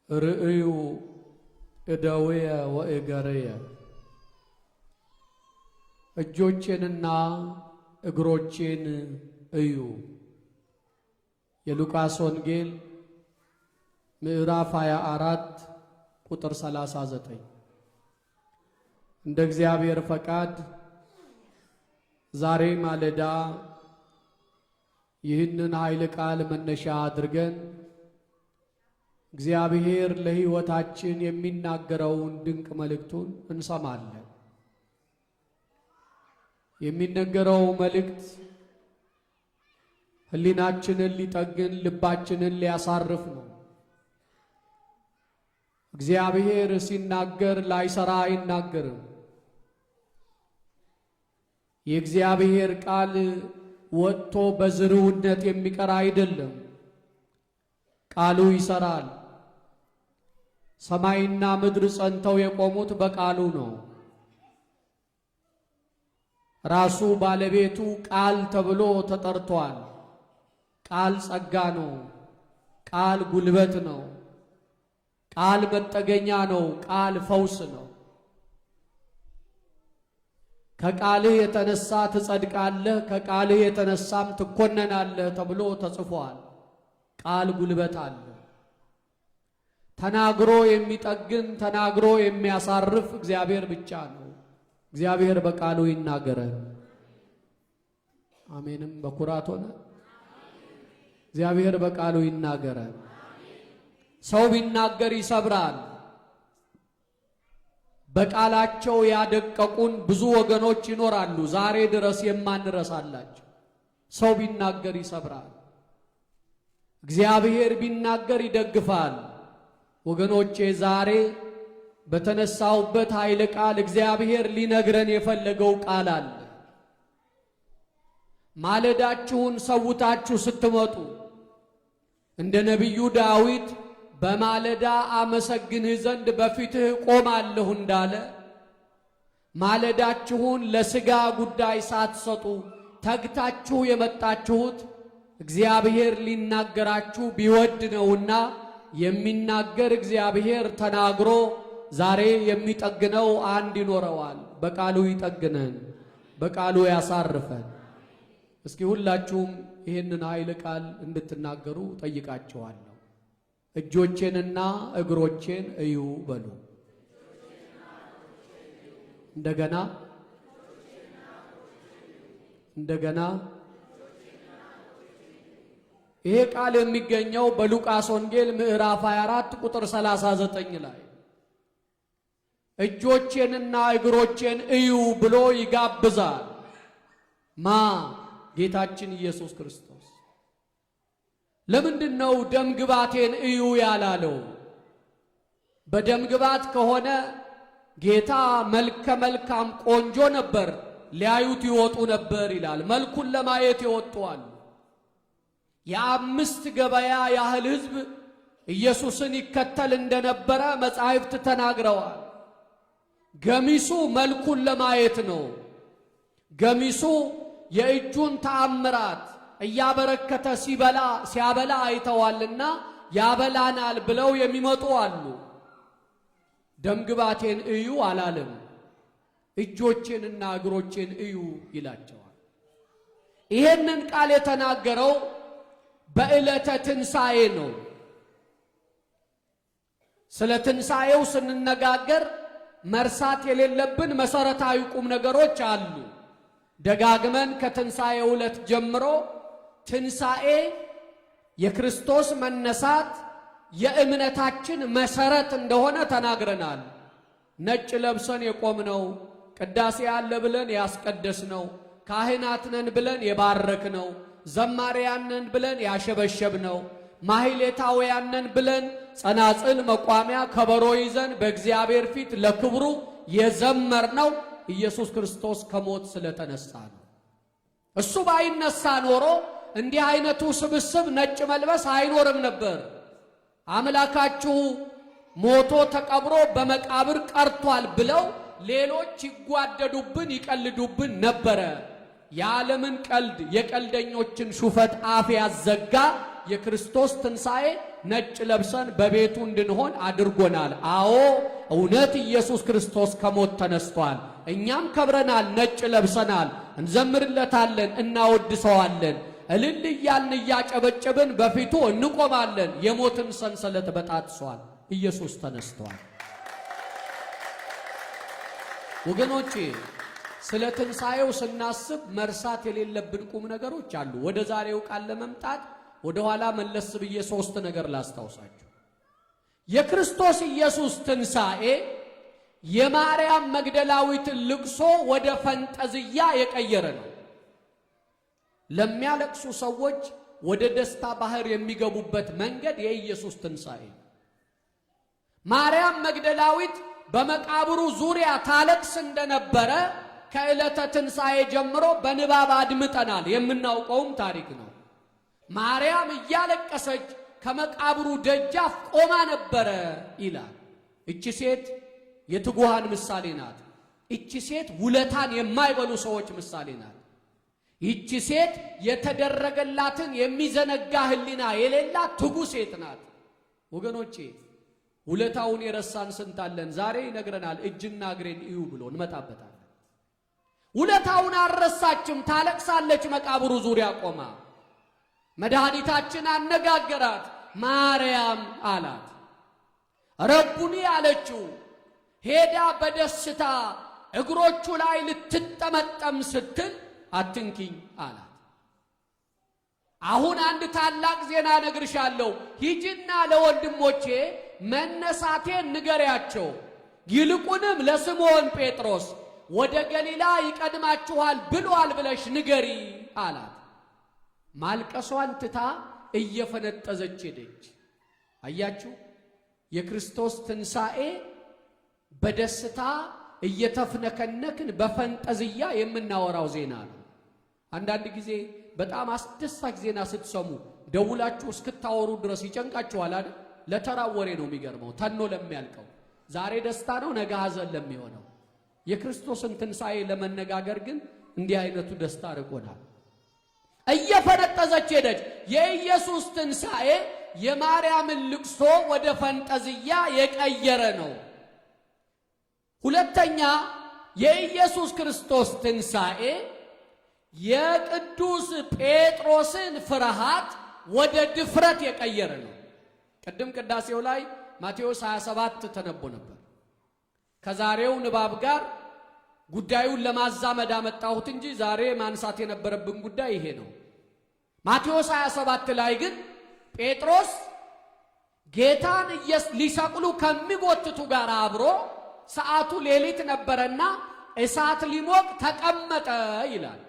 ርእዩ እደውየ ወእገርየ እጆቼንና እግሮቼን እዩ። የሉቃስ ወንጌል ምዕራፍ 24 ቁጥር 39። እንደ እግዚአብሔር ፈቃድ ዛሬ ማለዳ ይህንን ኃይለ ቃል መነሻ አድርገን እግዚአብሔር ለሕይወታችን የሚናገረውን ድንቅ መልእክቱን እንሰማለን። የሚነገረው መልእክት ሕሊናችንን ሊጠግን ልባችንን ሊያሳርፍ ነው። እግዚአብሔር ሲናገር ላይሰራ አይናገርም። የእግዚአብሔር ቃል ወጥቶ በዝርውነት የሚቀር አይደለም። ቃሉ ይሰራል። ሰማይና ምድር ጸንተው የቆሙት በቃሉ ነው። ራሱ ባለቤቱ ቃል ተብሎ ተጠርቷል። ቃል ጸጋ ነው። ቃል ጉልበት ነው። ቃል መጠገኛ ነው። ቃል ፈውስ ነው። ከቃልህ የተነሳ ትጸድቃለህ፣ ከቃልህ የተነሳም ትኮነናለህ ተብሎ ተጽፏል። ቃል ጉልበት አለ። ተናግሮ የሚጠግን ተናግሮ የሚያሳርፍ እግዚአብሔር ብቻ ነው። እግዚአብሔር በቃሉ ይናገረን። አሜንም በኩራት ሆነ። እግዚአብሔር በቃሉ ይናገረን። ሰው ቢናገር ይሰብራል። በቃላቸው ያደቀቁን ብዙ ወገኖች ይኖራሉ፣ ዛሬ ድረስ የማንረሳላቸው። ሰው ቢናገር ይሰብራል። እግዚአብሔር ቢናገር ይደግፋል። ወገኖቼ ዛሬ በተነሳውበት ኃይለ ቃል እግዚአብሔር ሊነግረን የፈለገው ቃል አለ። ማለዳችሁን ሰውታችሁ ስትመጡ እንደ ነቢዩ ዳዊት በማለዳ አመሰግንህ ዘንድ በፊትህ ቆማለሁ እንዳለ ማለዳችሁን ለሥጋ ጉዳይ ሳትሰጡ ተግታችሁ የመጣችሁት እግዚአብሔር ሊናገራችሁ ቢወድ ነውና የሚናገር እግዚአብሔር ተናግሮ ዛሬ የሚጠግነው አንድ ይኖረዋል። በቃሉ ይጠግነን፣ በቃሉ ያሳርፈን። እስኪ ሁላችሁም ይህንን ኃይለ ቃል እንድትናገሩ ጠይቃችኋለሁ። እጆቼንና እግሮቼን እዩ በሉ። እንደገና ይሄ ቃል የሚገኘው በሉቃስ ወንጌል ምዕራፍ 24 ቁጥር 39 ላይ እጆቼንና እግሮቼን እዩ ብሎ ይጋብዛል። ጌታችን ኢየሱስ ክርስቶስ። ለምንድነው ደምግባቴን እዩ ያላለው? በደምግባት ከሆነ ጌታ መልከ መልካም ቆንጆ ነበር፣ ሊያዩት ይወጡ ነበር ይላል። መልኩን ለማየት ይወጡዋል። የ5 ገበያ ያህል ሕዝብ ኢየሱስን ይከተል እንደነበረ መጻሕፍት ተናግረዋል። ገሚሱ መልኩን ለማየት ነው። ገሚሱ የእጁን ተአምራት እያበረከተ ሲያበላ አይተዋልና ያበላናል ብለው የሚመጡ አሉ። ደምግባቴን እዩ አላለም። እጆቼንና እግሮቼን እዩ ይላቸዋል። ይሄንን ቃል የተናገረው በዕለተ ትንሣኤ ነው። ስለ ትንሣኤው ስንነጋገር መርሳት የሌለብን መሰረታዊ ቁም ነገሮች አሉ። ደጋግመን ከትንሣኤው ዕለት ጀምሮ ትንሣኤ የክርስቶስ መነሳት የእምነታችን መሰረት እንደሆነ ተናግረናል። ነጭ ለብሰን የቆምነው፣ ቅዳሴ ያለ ብለን ያስቀደስነው፣ ካህናት ነን ብለን የባረክነው፣ ዘማሪያን ነን ብለን ያሸበሸብነው፣ ማህሌታውያን ነን ብለን ጸናጽል መቋሚያ ከበሮ ይዘን በእግዚአብሔር ፊት ለክብሩ የዘመርነው ኢየሱስ ክርስቶስ ከሞት ስለተነሳ ነው። እሱ ባይነሳ ኖሮ እንዲህ አይነቱ ስብስብ ነጭ መልበስ አይኖርም ነበር። አምላካችሁ ሞቶ ተቀብሮ በመቃብር ቀርቷል ብለው ሌሎች ይጓደዱብን ይቀልዱብን ነበረ። የዓለምን ቀልድ የቀልደኞችን ሹፈት አፍ ያዘጋ የክርስቶስ ትንሣኤ ነጭ ለብሰን በቤቱ እንድንሆን አድርጎናል። አዎ እውነት ኢየሱስ ክርስቶስ ከሞት ተነስቷል። እኛም ከብረናል፣ ነጭ ለብሰናል፣ እንዘምርለታለን፣ እናወድሰዋለን። እልል እያልን እያጨበጨብን በፊቱ እንቆማለን። የሞትን ሰንሰለት በጣጥሷል፣ ኢየሱስ ተነስቷል። ወገኖቼ ስለ ትንሣኤው ስናስብ መርሳት የሌለብን ቁም ነገሮች አሉ። ወደ ዛሬው ቃል ለመምጣት ወደ ኋላ መለስ ብዬ 3 ነገር ላስታውሳችሁ። የክርስቶስ ኢየሱስ ትንሣኤ የማርያም መግደላዊትን ልቅሶ ወደ ፈንጠዝያ የቀየረ ነው። ለሚያለቅሱ ሰዎች ወደ ደስታ ባህር የሚገቡበት መንገድ የኢየሱስ ትንሣኤ። ማርያም መግደላዊት በመቃብሩ ዙሪያ ታለቅስ እንደነበረ ከዕለተ ትንሣኤ ጀምሮ በንባብ አድምጠናል። የምናውቀውም ታሪክ ነው። ማርያም እያለቀሰች ከመቃብሩ ደጃፍ ቆማ ነበረ ይላል። እቺ ሴት የትጉሃን ምሳሌ ናት። እቺ ሴት ውለታን የማይበሉ ሰዎች ምሳሌ ናት። ይቺ ሴት የተደረገላትን የሚዘነጋ ሕሊና የሌላት ትጉ ሴት ናት። ወገኖቼ ውለታውን የረሳን ስንታለን። ዛሬ ይነግረናል፣ እጅና እግሬን እዩ ብሎ እንመጣበታለን። ውለታውን አልረሳችም፣ ታለቅሳለች። መቃብሩ ዙሪያ ቆማ መድኃኒታችን አነጋገራት። ማርያም አላት። ረቡኒ አለችው። ሄዳ በደስታ እግሮቹ ላይ ልትጠመጠም ስትል አትንኪኝ አላት። አሁን አንድ ታላቅ ዜና ነግርሻለሁ። ሂጂና ለወንድሞቼ መነሳቴን ንገሪያቸው፣ ይልቁንም ለስምዖን ጴጥሮስ ወደ ገሊላ ይቀድማችኋል ብሏል ብለሽ ንገሪ አላት። ማልቀሷን ትታ እየፈነጠዘች ሄደች። አያችሁ፣ የክርስቶስ ትንሣኤ በደስታ እየተፍነከነክን በፈንጠዝያ የምናወራው ዜና ነው። አንዳንድ ጊዜ በጣም አስደሳች ዜና ስትሰሙ ደውላችሁ እስክታወሩ ድረስ ይጨንቃችኋል አይደል? ለተራው ወሬ ነው የሚገርመው፣ ተኖ ለሚያልቀው። ዛሬ ደስታ ነው፣ ነገ ሐዘን ለሚሆነው። የክርስቶስን ትንሣኤ ለመነጋገር ግን እንዲህ አይነቱ ደስታ ርቆናል። እየፈነጠዘች ሄደች። የኢየሱስ ትንሣኤ የማርያምን ልቅሶ ወደ ፈንጠዝያ የቀየረ ነው። ሁለተኛ፣ የኢየሱስ ክርስቶስ ትንሣኤ የቅዱስ ጴጥሮስን ፍርሃት ወደ ድፍረት የቀየረ ነው። ቅድም ቅዳሴው ላይ ማቴዎስ 27 ተነቦ ነበር። ከዛሬው ንባብ ጋር ጉዳዩን ለማዛመድ አመጣሁት እንጂ ዛሬ ማንሳት የነበረብን ጉዳይ ይሄ ነው። ማቴዎስ 27 ላይ ግን ጴጥሮስ ጌታን ሊሰቅሉ ከሚጎትቱ ጋር አብሮ ሰዓቱ ሌሊት ነበረና እሳት ሊሞቅ ተቀመጠ ይላል።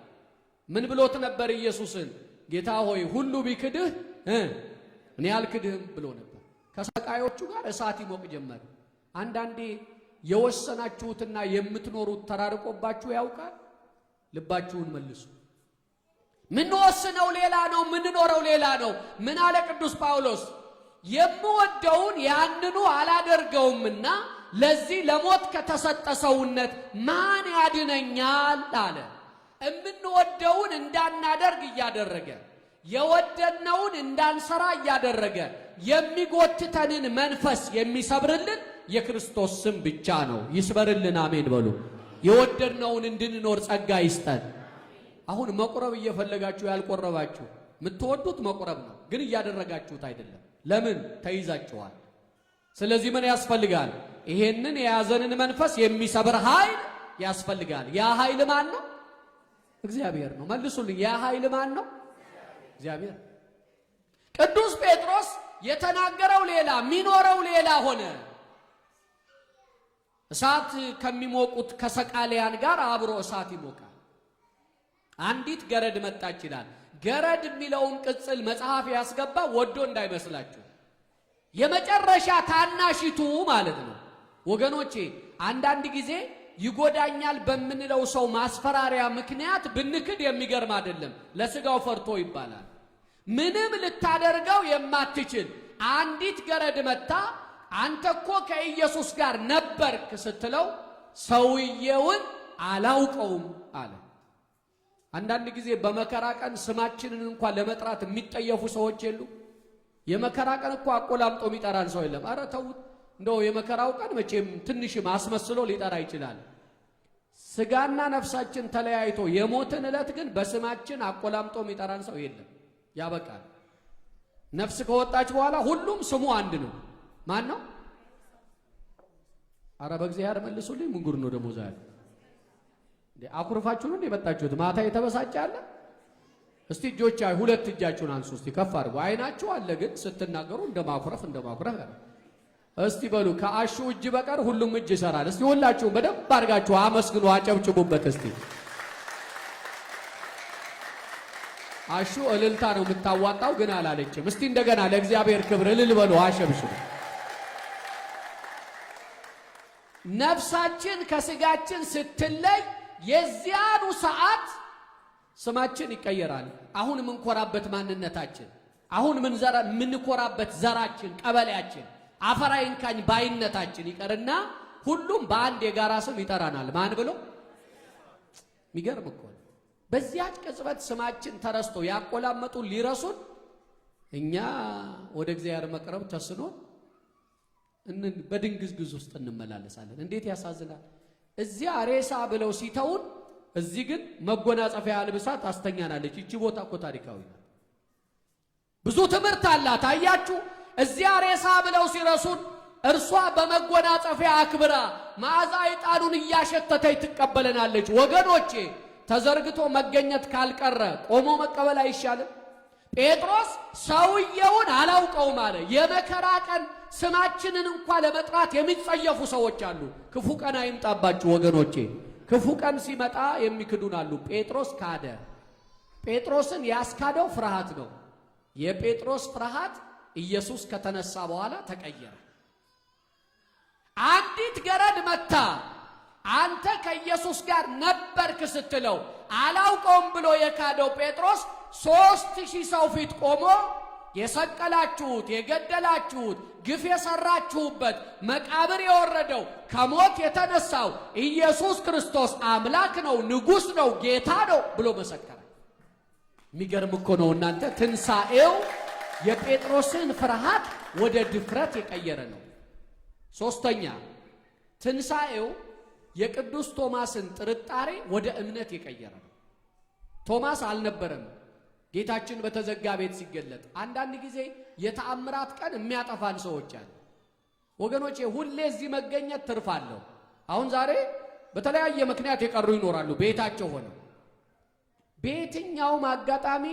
ምን ብሎት ነበር ኢየሱስን? ጌታ ሆይ ሁሉ ቢክድህ እኔ አልክድህም ብሎ ነበር። ከሰቃዮቹ ጋር እሳት ይሞቅ ጀመር። አንዳንዴ የወሰናችሁትና የምትኖሩት ተራርቆባችሁ ያውቃል? ልባችሁን መልሱ። ምንወስነው ሌላ ነው፣ ምንኖረው ሌላ ነው። ምን አለ ቅዱስ ጳውሎስ? የምወደውን ያንኑ አላደርገውምና ለዚህ ለሞት ከተሰጠ ሰውነት ማን ያድነኛል አለ። እምንወደውን እንዳናደርግ እያደረገ የወደድነውን እንዳንሰራ እያደረገ የሚጎትተንን መንፈስ የሚሰብርልን የክርስቶስ ስም ብቻ ነው። ይስበርልን። አሜን በሉ። የወደድነውን እንድንኖር ጸጋ ይስጠን። አሁን መቁረብ እየፈለጋችሁ ያልቆረባችሁ የምትወዱት መቁረብ ነው፣ ግን እያደረጋችሁት አይደለም። ለምን? ተይዛችኋል። ስለዚህ ምን ያስፈልጋል? ይሄንን የያዘንን መንፈስ የሚሰብር ኃይል ያስፈልጋል። ያ ኃይል ማን ነው? እግዚአብሔር ነው። መልሱልኝ። ያ ኃይል ማን ነው? እግዚአብሔር። ቅዱስ ጴጥሮስ የተናገረው ሌላ የሚኖረው ሌላ ሆነ። እሳት ከሚሞቁት ከሰቃሊያን ጋር አብሮ እሳት ይሞቃል። አንዲት ገረድ መጣች ይላል። ገረድ የሚለውን ቅጽል መጽሐፍ ያስገባ ወዶ እንዳይመስላችሁ፣ የመጨረሻ ታናሽቱ ማለት ነው። ወገኖቼ አንዳንድ ጊዜ ይጎዳኛል በምንለው ሰው ማስፈራሪያ ምክንያት ብንክድ የሚገርም አይደለም። ለስጋው ፈርቶ ይባላል። ምንም ልታደርገው የማትችል አንዲት ገረድ መጣ። አንተ እኮ ከኢየሱስ ጋር ነበርክ ስትለው ሰውየውን አላውቀውም አለ። አንዳንድ ጊዜ በመከራ ቀን ስማችንን እንኳን ለመጥራት የሚጠየፉ ሰዎች የሉ? የመከራ ቀን እኮ አቆላምጦ የሚጠራን ሰው የለም። አረ ተውት፣ እንደው የመከራው ቀን መቼም ትንሽም አስመስሎ ሊጠራ ይችላል። ስጋና ነፍሳችን ተለያይቶ የሞትን ዕለት ግን በስማችን አቆላምጦ የሚጠራን ሰው የለም። ያበቃል። ነፍስ ከወጣች በኋላ ሁሉም ስሙ አንድ ነው። ማን ነው? አረ በእግዚአብሔር መልሱልኝ። ምን ጉድ ነው ደግሞ ዛሬ? አኩርፋችሁ ነው የመጣችሁት? ማታ የተበሳጨ አለ? እስቲ እጆቻ ሁለት እጃችሁን አንሱ እስቲ ከፍ አድርጉ። አይናችሁ አለ ግን ስትናገሩ እንደማኩረፍ እስቲ በሉ ከአሹ እጅ በቀር ሁሉም እጅ ይሰራል። እስቲ ሁላችሁም በደንብ አድርጋችሁ አመስግኑ፣ አጨብጭቡበት እስቲ። አሹ እልልታ ነው የምታዋጣው ግን አላለችም። እስቲ እንደገና ለእግዚአብሔር ክብር እልል በሉ፣ አሸብሽቡ። ነፍሳችን ከስጋችን ስትለይ የዚያኑ ሰዓት ስማችን ይቀየራል። አሁን ምንኮራበት ማንነታችን፣ አሁን ምንኮራበት ዘራችን፣ ቀበሌያችን፣ አፈራይንካኝ ባይነታችን ይቀርና ሁሉም በአንድ የጋራ ስም ይጠራናል። ማን ብሎ? የሚገርም እኮ በዚያች ቅጽበት ስማችን ተረስቶ ያቆላመጡ ሊረሱን እኛ ወደ እግዚአብሔር መቅረብ ተስኖን በድንግዝግዝ ውስጥ እንመላለሳለን። እንዴት ያሳዝናል! እዚያ ሬሳ ብለው ሲተውን እዚህ ግን መጎናጸፊያ አልብሳት አስተኛናለች። እቺ ቦታ እኮ ታሪካዊ ናት። ብዙ ትምህርት አላት። አያችሁ፣ እዚያ ሬሳ ብለው ሲረሱን እርሷ በመጎናጸፊያ አክብራ መዓዛ ዕጣኑን እያሸተተች ትቀበለናለች። ወገኖቼ ተዘርግቶ መገኘት ካልቀረ ቆሞ መቀበል አይሻልም? ጴጥሮስ ሰውየውን አላውቀውም አለ። የመከራ ቀን ስማችንን እንኳን ለመጥራት የሚጸየፉ ሰዎች አሉ። ክፉ ቀን አይምጣባችሁ ወገኖቼ። ክፉ ቀን ሲመጣ የሚክዱን አሉ። ጴጥሮስ ካደ። ጴጥሮስን ያስካደው ፍርሃት ነው። የጴጥሮስ ፍርሃት ኢየሱስ ከተነሳ በኋላ ተቀየረ። አንዲት ገረድ መታ አንተ ከኢየሱስ ጋር ነበርክ ስትለው አላውቀውም ብሎ የካደው ጴጥሮስ 3000 ሰው ፊት ቆሞ የሰቀላችሁት፣ የገደላችሁት፣ ግፍ የሰራችሁበት፣ መቃብር የወረደው፣ ከሞት የተነሳው ኢየሱስ ክርስቶስ አምላክ ነው፣ ንጉሥ ነው፣ ጌታ ነው ብሎ መሰከረ። የሚገርም እኮ ነው እናንተ። ትንሣኤው የጴጥሮስን ፍርሃት ወደ ድፍረት የቀየረ ነው። ሶስተኛ፣ ትንሣኤው የቅዱስ ቶማስን ጥርጣሬ ወደ እምነት የቀየረ ነው። ቶማስ አልነበረም ጌታችን በተዘጋ ቤት ሲገለጥ። አንዳንድ ጊዜ የተአምራት ቀን የሚያጠፋን ሰዎች አሉ ወገኖቼ። ሁሌ እዚህ መገኘት ትርፍ አለው። አሁን ዛሬ በተለያየ ምክንያት የቀሩ ይኖራሉ ቤታቸው ሆነው። በየትኛውም አጋጣሚ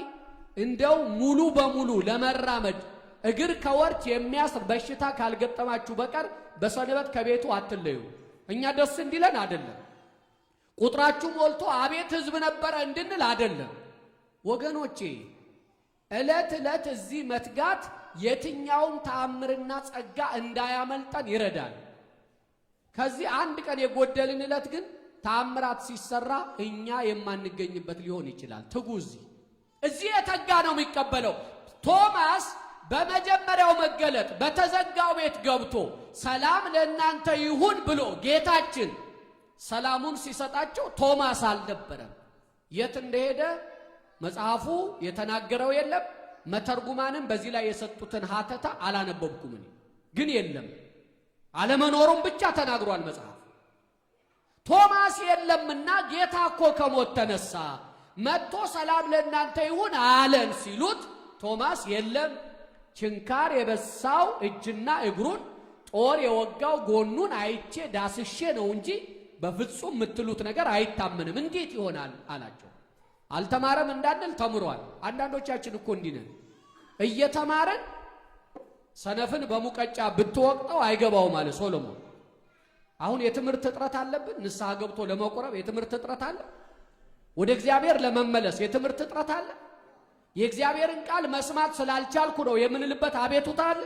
እንደው ሙሉ በሙሉ ለመራመድ እግር ከወርች የሚያስር በሽታ ካልገጠማችሁ በቀር በሰንበት ከቤቱ አትለዩ። እኛ ደስ እንዲለን አይደለም፣ ቁጥራችሁ ሞልቶ አቤት ሕዝብ ነበረ እንድንል አይደለም ወገኖቼ። ዕለት ዕለት እዚህ መትጋት የትኛውም ተአምርና ጸጋ እንዳያመልጠን ይረዳል። ከዚህ አንድ ቀን የጎደልን ዕለት ግን ተአምራት ሲሰራ እኛ የማንገኝበት ሊሆን ይችላል። ትጉ። እዚህ የተጋ ነው የሚቀበለው። ቶማስ በመጀመሪያው መገለጥ በተዘጋው ቤት ገብቶ ሰላም ለእናንተ ይሁን ብሎ ጌታችን ሰላሙን ሲሰጣቸው ቶማስ አልነበረም። የት እንደሄደ መጽሐፉ የተናገረው የለም። መተርጉማንም በዚህ ላይ የሰጡትን ሀተታ አላነበብኩም እኔ ግን የለም፣ አለመኖሩም ብቻ ተናግሯል መጽሐፍ። ቶማስ የለምና ጌታ እኮ ከሞት ተነሳ መጥቶ ሰላም ለእናንተ ይሁን አለን ሲሉት ቶማስ የለም፣ ችንካር የበሳው እጅና እግሩን ጦር የወጋው ጎኑን አይቼ ዳስሼ ነው እንጂ በፍጹም የምትሉት ነገር አይታመንም፣ እንዴት ይሆናል አላቸው። አልተማረም እንዳንል ተምሯል። አንዳንዶቻችን እኮ እንዲህ ነን። እየተማረን ሰነፍን በሙቀጫ ብትወቅጠው አይገባውም አለ ሶሎሞን። አሁን የትምህርት እጥረት አለብን። ንስሐ ገብቶ ለመቆረብ የትምህርት እጥረት አለ። ወደ እግዚአብሔር ለመመለስ የትምህርት እጥረት አለ። የእግዚአብሔርን ቃል መስማት ስላልቻልኩ ነው የምንልበት አቤቱታ አለ።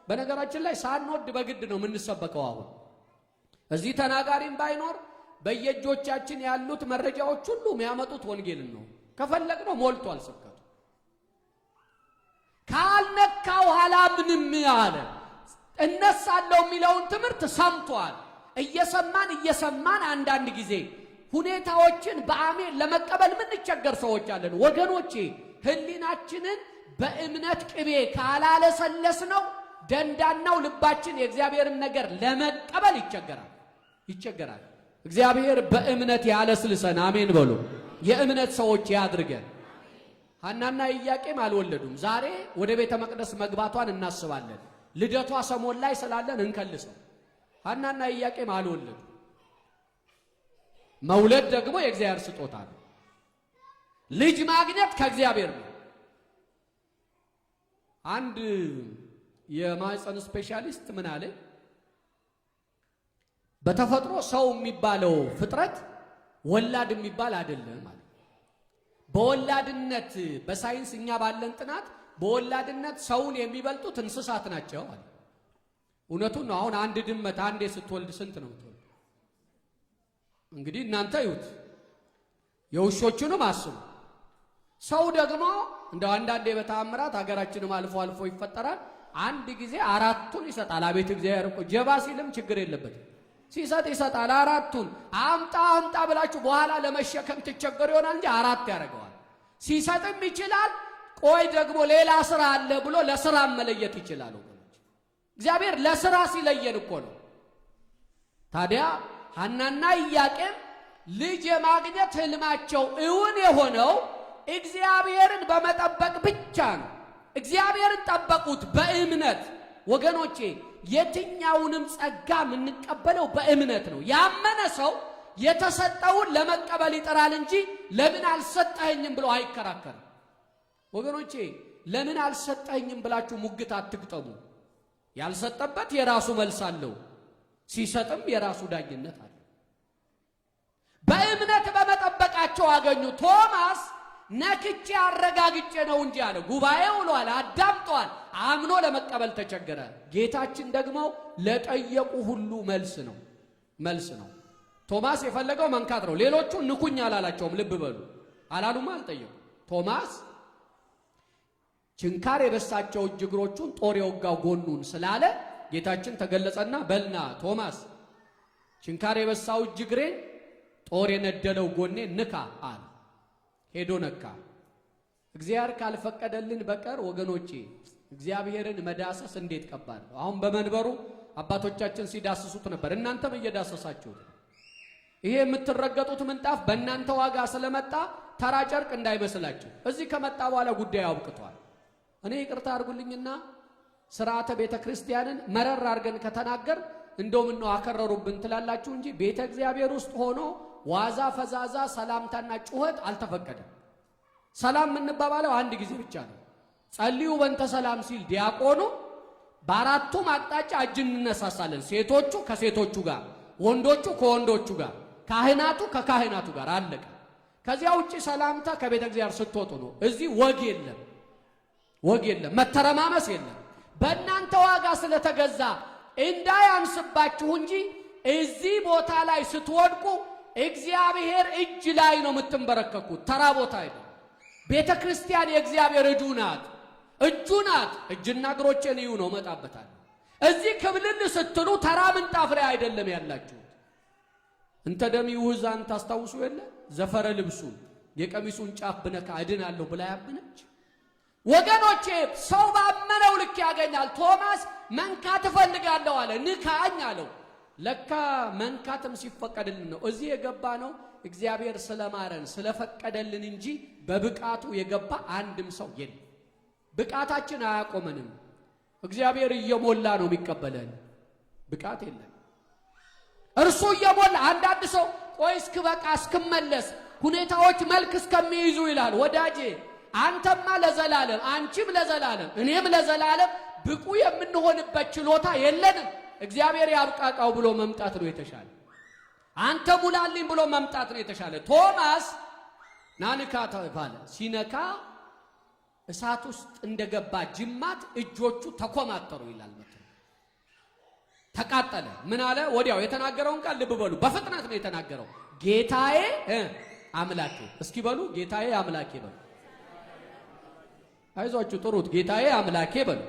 በነገራችን ላይ ሳንወድ በግድ ነው የምንሰበከው። አሁን እዚህ ተናጋሪም ባይኖር በየእጆቻችን ያሉት መረጃዎች ሁሉ የሚያመጡት ወንጌልን ነው። ከፈለግነው ሞልቷል ስብከቱ። ካልነካው ኋላ ምንም አለ እነሳለሁ የሚለውን ትምህርት ሰምቷል። እየሰማን አንዳንድ ጊዜ ሁኔታዎችን በአሜን ለመቀበል ምንቸገር ሰዎች አለን ወገኖቼ። ህሊናችንን በእምነት ቅቤ ካላለሰለስ ነው ደንዳናው ልባችን የእግዚአብሔርን ነገር ለመቀበል ይቸገራል። እግዚአብሔር በእምነት ያለስልሰን። አሜን በሉ። የእምነት ሰዎች ያድርገን። ሐናና ኢያቄም አልወለዱም። ዛሬ ወደ ቤተ መቅደስ መግባቷን እናስባለን። ልደቷ ሰሞን ላይ ስላለን እንከልሰው። ሐናና ኢያቄም አልወለዱም። መውለድ ደግሞ የእግዚአብሔር ስጦታ ነው። ልጅ ማግኘት ከእግዚአብሔር ነው። አንድ የማህፀን ስፔሻሊስት ምን አለ? በተፈጥሮ ሰው የሚባለው ፍጥረት ወላድ የሚባል አይደለም ማለት። በወላድነት በሳይንስ እኛ ባለን ጥናት በወላድነት ሰውን የሚበልጡት እንስሳት ናቸው ማለት። እውነቱን ነው። አሁን አንድ ድመት አንዴ ስትወልድ ስንት ነው የምትወልድ? እንግዲህ እናንተ ይሁት የውሾቹንም አስቡ። ሰው ደግሞ እንደው አንዳንዴ በተአምራት ሀገራችንም አልፎ አልፎ ይፈጠራል። አንድ ጊዜ አራቱን ይሰጣል። አቤት እግዚአብሔር እኮ ጀባ ሲልም ችግር የለበትም። ሲሰጥ ይሰጣል። አራቱን አምጣ ብላችሁ በኋላ ለመሸከም ትቸገሩ ይሆናል እንጂ አራት ያደርገዋል። ሲሰጥም ይችላል። ቆይ ደግሞ ሌላ ስራ አለ ብሎ ለስራ መለየት ይችላል። ወገኖች እግዚአብሔር ለስራ ሲለየን እኮ ነው። ታዲያ ሐናና ኢያቄም ልጅ የማግኘት ህልማቸው እውን የሆነው እግዚአብሔርን በመጠበቅ ብቻ ነው። እግዚአብሔርን ጠበቁት በእምነት። ወገኖቼ የትኛውንም ጸጋ የምንቀበለው በእምነት ነው። ያመነ ሰው የተሰጠውን ለመቀበል ይጥራል እንጂ ለምን አልሰጠኸኝም ብሎ አይከራከርም። ወገኖቼ ለምን አልሰጠኸኝም ብላችሁ ሙግት አትግጠሙ። ያልሰጠበት የራሱ መልስ አለው፣ ሲሰጥም የራሱ ዳኝነት አለው። በእምነት በመጠበቃቸው አገኙ። ቶማስ ነክቼ አረጋግጬ ነው እንጂ አለ። ጉባኤው ውሏል፣ አዳምጧል፣ አምኖ ለመቀበል ተቸገረ። ጌታችን ደግሞ ለጠየቁ ሁሉ መልስ ነው። ቶማስ የፈለገው መንካት ነው። ሌሎቹ ንኩኝ አላላቸውም። ልብ በሉ፣ አላሉም፣ አልጠየቁ። ቶማስ ችንካር የበሳቸው እጅ እግሮቹን ጦር የወጋው ጎኑን ስላለ ጌታችን ተገለጸና በልና ቶማስ ችንካር የበሳው እጅ እግሬን ጦር የነደለው ጎኔ ንካ አለ። ሄዶ ነካ። እግዚአብሔር ካልፈቀደልን በቀር ወገኖቼ እግዚአብሔርን መዳሰስ እንዴት ከባድ ነው። አሁን በመንበሩ አባቶቻችን ሲዳስሱት ነበር፣ እናንተም እየዳሰሳችሁት። ይሄ የምትረገጡት ምንጣፍ በእናንተ ዋጋ ስለመጣ ተራ ጨርቅ እንዳይመስላችሁ። እዚህ ከመጣ በኋላ ጉዳዩ አብቅቷል። እኔ ይቅርታ አድርጉልኝና ስርዓተ ቤተ ክርስቲያንን መረር አድርገን ከተናገር እንደውም ነው አከረሩብን ትላላችሁ እንጂ ቤተ እግዚአብሔር ውስጥ ሆኖ ዋዛ ፈዛዛ ሰላምታና ጩኸት አልተፈቀደም። ሰላም የምንባባለው አንድ ጊዜ ብቻ ነው። ጸልዩ በእንተ ሰላም ሲል ዲያቆኑ በአራቱም አቅጣጫ እጅ እንነሳሳለን። ሴቶቹ ከሴቶቹ ጋር፣ ወንዶቹ ከወንዶቹ ጋር፣ ካህናቱ ከካህናቱ ጋር አለቀ። ከዚያ ውጪ ሰላምታ ከቤተ እግዚአብሔር ስትወጡ ነው። እዚህ ወግ የለም፣ መተረማመስ የለም። በእናንተ ዋጋ ስለተገዛ እንዳያንስባችሁ እንጂ እዚህ ቦታ ላይ ስትወድቁ እግዚአብሔር እጅ ላይ ነው የምትንበረከኩት፣ ተራ ቦታ አይደለም። ቤተ ክርስቲያን የእግዚአብሔር እጁ ናት። እጅና እግሮቼን እዩ ነው መጣበታል። እዚህ ክብልል ስትሉ ተራ ምንጣፍ ላይ አይደለም ያላችሁት። እንተ ደም ይውዛን ታስታውሱ የለ ዘፈረ ልብሱን የቀሚሱን ጫፍ ብነካ እድናለሁ ብላ ያመነች። ወገኖቼ ሰው ባመነው ልክ ያገኛል። ቶማስ መንካት እፈልጋለሁ አለ። ንካኝ አለው። ለካ መንካትም ሲፈቀድልን ነው። እዚህ የገባ ነው እግዚአብሔር ስለማረን ስለፈቀደልን እንጂ በብቃቱ የገባ አንድም ሰው የለም። ብቃታችን አያቆመንም። እግዚአብሔር እየሞላ ነው የሚቀበለን። ብቃት የለም። እርሱ እየሞላ አንዳንድ ሰው ቆይ እስክበቃ እስክመለስ ሁኔታዎች መልክ እስከሚይዙ ይላል። ወዳጄ አንተማ ለዘላለም አንቺም ለዘላለም እኔም ለዘላለም ብቁ የምንሆንበት ችሎታ የለንም። እግዚአብሔር ያብቃቃው ብሎ መምጣት ነው የተሻለ። አንተ ሙላልኝ ብሎ መምጣት ነው የተሻለ። ቶማስ ናንካ ተባለ። ሲነካ እሳት ውስጥ እንደገባ ጅማት እጆቹ ተኮማተሩ ይላል። ተቃጠለ። ምን አለ? ወዲያው የተናገረውን ቃል ልብ በሉ። በፍጥነት ነው የተናገረው። ጌታዬ አምላኬ። እስኪ በሉ ጌታዬ አምላኬ በሉ። አይዟችሁ ጥሩት። ጌታዬ አምላኬ በሉ።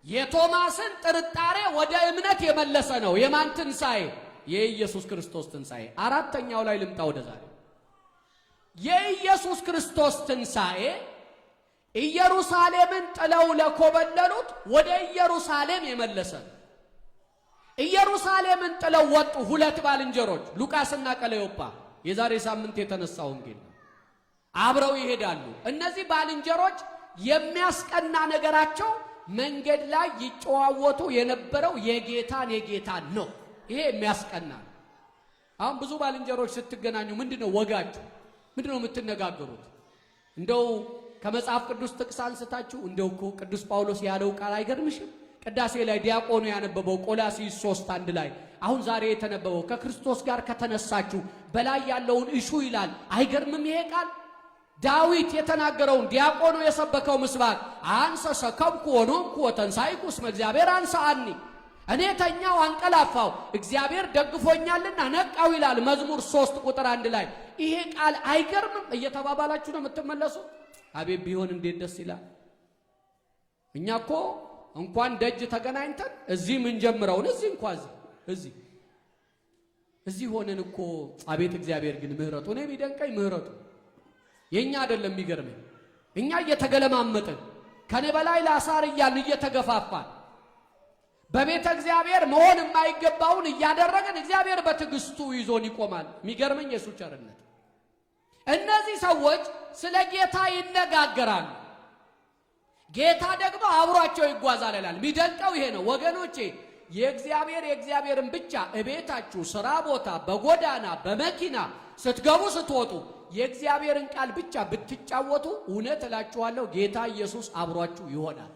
የቶማስን ጥርጣሬ ወደ እምነት የመለሰ ነው። የማን ትንሣኤ? የኢየሱስ ክርስቶስ ትንሣኤ። አራተኛው ላይ ልምጣ ወደ ዛሬ። የኢየሱስ ክርስቶስ ትንሣኤ ኢየሩሳሌምን ጥለው ለኮበለሉት ወደ ኢየሩሳሌም የመለሰ። ኢየሩሳሌምን ጥለው ወጡ ሁለት ባልንጀሮች ሉቃስና ቀለዮጳ። የዛሬ ሳምንት የተነሳው ወንጌል አብረው ይሄዳሉ። እነዚህ ባልንጀሮች የሚያስቀና ነገራቸው መንገድ ላይ ይጨዋወቱ የነበረው የጌታን ነው። ይሄ የሚያስቀና። አሁን ብዙ ባልንጀሮች ስትገናኙ ምንድነው ወጋችሁ? ምንድነው የምትነጋገሩት? እንደው ከመጽሐፍ ቅዱስ ጥቅስ አንስታችሁ እንደው እኮ ቅዱስ ጳውሎስ ያለው ቃል አይገርምሽም? ቅዳሴ ላይ ዲያቆኑ ያነበበው ቆላስይስ 3:1 ላይ አሁን ዛሬ የተነበበው ከክርስቶስ ጋር ከተነሳችሁ በላይ ያለውን እሹ ይላል። አይገርምም ይሄ ቃል? ዳዊት የተናገረውን ዲያቆኑ የሰበከው ምስባክ አንሰ ሰከብኩ ወኖምኩ ወተንሳይኩ እስመ እግዚአብሔር አንሳአኒ፣ እኔ ተኛው አንቀላፋው እግዚአብሔር ደግፎኛልና ነቃው ይላል መዝሙር 3:1 ላይ። ይሄ ቃል አይገርምም? እየተባባላችሁ ነው የምትመለሱ። አቤት ቢሆን እንዴት ደስ ይላል። እኛ እኮ እንኳን ደጅ ተገናኝተን እዚህ ምን ጀምረውን እዚህ ሆነን እኮ አቤት እግዚአብሔር ግን ምህረቱ እኔ ቢደንቀኝ ምህረቱ የኛ አይደለም የሚገርመኝ። እኛ እየተገለማመጥን ከኔ በላይ ላሳር እያልን እየተገፋፋን በቤተ እግዚአብሔር መሆን የማይገባውን እያደረገን እግዚአብሔር በትዕግስቱ ይዞን ይቆማል። የሚገርመኝ የሱ ቸርነት። እነዚህ ሰዎች ስለ ጌታ ይነጋገራሉ፣ ጌታ ደግሞ አብሯቸው ይጓዛል ይላል። የሚደንቀው ይሄ ነው ወገኖቼ። የእግዚአብሔርን ብቻ እቤታችሁ፣ ስራ ቦታ፣ በጎዳና በመኪና ስትገቡ ስትወጡ የእግዚአብሔርን ቃል ብቻ ብትጫወቱ እውነት እላችኋለሁ ጌታ ኢየሱስ አብሯችሁ ይሆናል።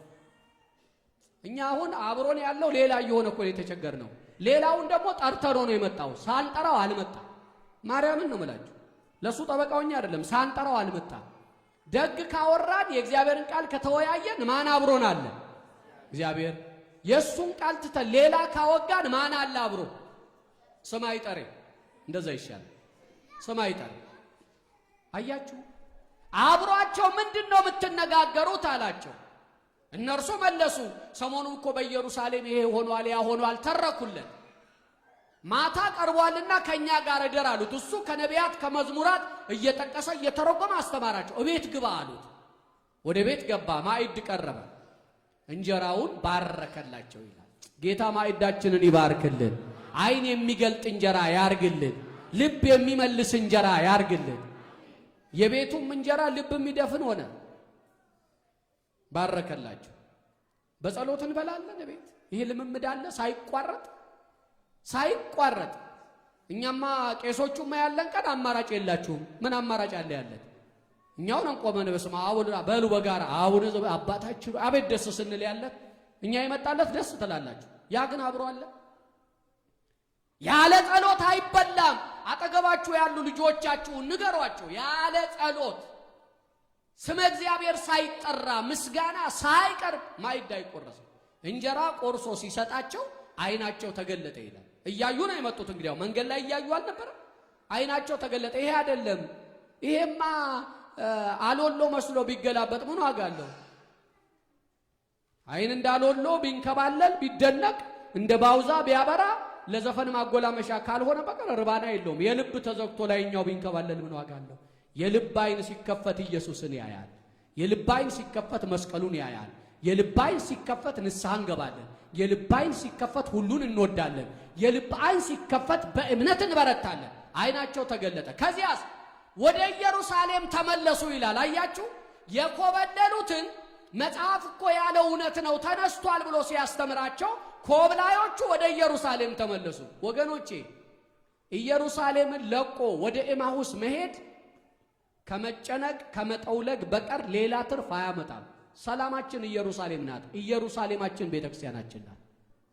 እኛ አሁን አብሮን ያለው ሌላ እየሆነ እኮ የተቸገርነው። ሌላውን ደግሞ ጠርተነው ነው የመጣው። ሳንጠራው አልመጣም። ማርያምን ነው የምላችሁ። ለሱ ጠበቃውኛ አይደለም። ሳንጠራው አልመጣም። ደግ ካወራን የእግዚአብሔርን ቃል ከተወያየን ማን አብሮን አለ? እግዚአብሔር። የሱን ቃል ትተን ሌላ ካወጋን ማን አለ አብሮ? ሰማይ ጠሬ። እንደዛ ይሻላል። ሰማይ ጠሬ። አያችሁ፣ አብሯቸው ምንድነው የምትነጋገሩት አላቸው። እነርሱ መለሱ፣ ሰሞኑን እኮ በኢየሩሳሌም ይሄ ሆኗል ያ ሆኗል ተረኩልን። ማታ ቀርቧልና ከኛ ጋር እደር አሉት። እሱ ከነቢያት ከመዝሙራት እየጠቀሰ እየተረጎመ አስተማራቸው። እቤት ግባ አሉት። ወደ ቤት ገባ። ማዕድ ቀረበ። እንጀራውን ባረከላቸው ይላል። ጌታ ማዕዳችንን ይባርክልን። ዓይን የሚገልጥ እንጀራ ያርግልን። ልብ የሚመልስ እንጀራ ያርግልን። የቤቱም እንጀራ ልብ የሚደፍን ሆነ። ባረከላቸው። በጸሎት እንበላለን ቤት። ይሄ ልምምድ አለ ሳይቋረጥ። እኛማ ቄሶቹማ ያለን ቀን አማራጭ የላችሁም። ምን አማራጭ አለ ያለን? እኛውን አንቆመን በስመ አብ ወወልድ በሉ በጋራ አቡነ አባታችን አቤት ደስ ስንል ያለን እኛ የመጣለት ደስ ትላላችሁ። ያ ግን አብሮ አለ። ያለ ጸሎት አይበላም። አጠገባችሁ ያሉ ልጆቻችሁ ንገሯቸው። ያለ ጸሎት ስመ እግዚአብሔር ሳይጠራ ምስጋና ሳይቀርብ ማዕድ አይቆረስም። እንጀራ ቆርሶ ሲሰጣቸው ዓይናቸው ተገለጠ ይላል። እያዩ ነው የመጡት። እንግዲያው መንገድ ላይ እያዩ አልነበረ? ዓይናቸው ተገለጠ። ይሄ አይደለም፣ ይሄማ አሎሎ መስሎ ቢገላበጥ ምን ዋጋ አለው? ዓይን እንዳሎሎ ቢንከባለል ቢደነቅ እንደ ባውዛ ቢያበራ ለዘፈን ማጎላመሻ ካልሆነ በቀር ርባና የለውም። የልብ ተዘግቶ ላይኛው ቢንከባለል ምን ዋጋ አለው? የልብ ዓይን ሲከፈት ኢየሱስን ያያል። የልብ ዓይን ሲከፈት መስቀሉን ያያል። የልብ ዓይን ሲከፈት ንስሐ እንገባለን። የልብ ዓይን ሲከፈት ሁሉን እንወዳለን። የልብ ዓይን ሲከፈት በእምነት እንበረታለን። ዓይናቸው ተገለጠ። ከዚያስ ወደ ኢየሩሳሌም ተመለሱ ይላል። አያችሁ፣ የኮበለሉትን መጽሐፍ እኮ ያለው እውነት ነው ተነስቷል ብሎ ሲያስተምራቸው ኮብላዮቹ ወደ ኢየሩሳሌም ተመለሱ። ወገኖቼ ኢየሩሳሌምን ለቆ ወደ ኤማሁስ መሄድ ከመጨነቅ ከመጠውለግ በቀር ሌላ ትርፍ አያመጣም። ሰላማችን ኢየሩሳሌም ናት። ኢየሩሳሌማችን ቤተክርስቲያናችን ናት።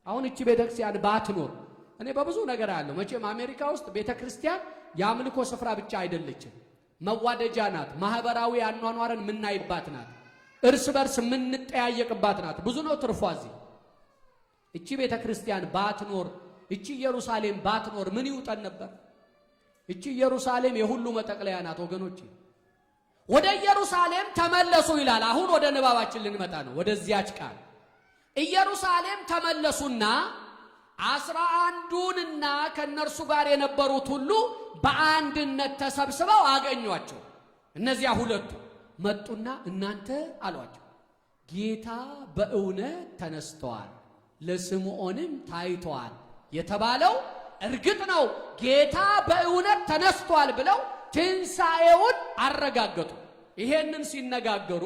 አሁን እቺ ቤተክርስቲያን ባትኖር እኔ በብዙ ነገር ያለው መቼም አሜሪካ ውስጥ ቤተክርስቲያን የአምልኮ ስፍራ ብቻ አይደለችም። መዋደጃ ናት። ማህበራዊ አኗኗርን የምናይባት ናት። እርስ በርስ የምንጠያየቅባት ናት። ብዙ ነው ትርፏ እዚህ። እቺ ቤተክርስቲያን ባትኖር፣ እቺ ኢየሩሳሌም ባትኖር ምን ይውጠን ነበር? እቺ ኢየሩሳሌም የሁሉ መጠቅለያ ናት ወገኖቼ። ወደ ኢየሩሳሌም ተመለሱ ይላል። አሁን ወደ ንባባችን ልንመጣ ነው። ወደዚያች ቃል ኢየሩሳሌም ተመለሱና 11ዱንና ከነርሱ ጋር የነበሩት ሁሉ በአንድነት ተሰብስበው አገኟቸው። እነዚያ ሁለቱ መጡና እናንተ አሏቸው ጌታ በእውነት ተነስተዋል ለስምዖንም ታይቷል የተባለው እርግጥ ነው ጌታ በእውነት ተነስቷል ብለው ትንሣኤውን አረጋገጡ። ይሄንን ሲነጋገሩ